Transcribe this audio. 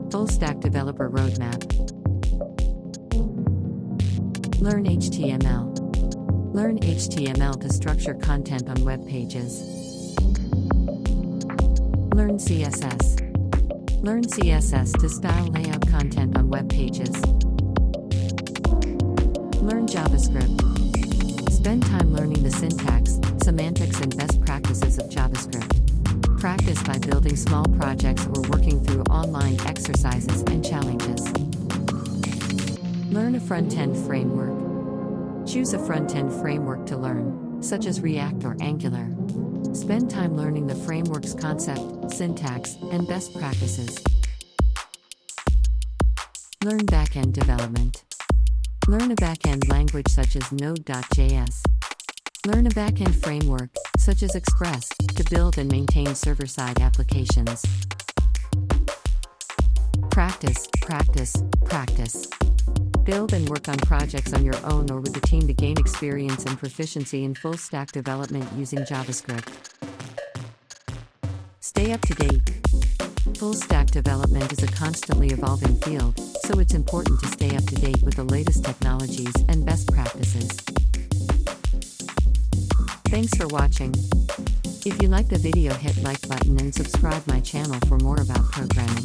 FullStack Developer Roadmap. Learn HTML. Learn HTML to structure content on web pages. Learn CSS. Learn CSS to style layout content on web pages. Learn JavaScript. Spend time learning the syntax, semantics, and best practices of JavaScript. Practice by building small projects or working through online exercises and challenges. Learn a front-end framework. Choose a front-end framework to learn, such as React or Angular. Spend time learning the framework's concept, syntax, and best practices. Learn back-end development. Learn a back-end language such as Node.js. Learn a back-end framework, such as Express, to build and maintain server-side applications. Practice, practice, practice. Build and work on projects on your own or with a team to gain experience and proficiency in full-stack development using JavaScript. Stay up to date. Full-stack development is a constantly evolving field, so it's important to stay up to date with the latest technologies and best practices. Thanks for watching. If you like the video, hit like button and subscribe my channel for more about programming.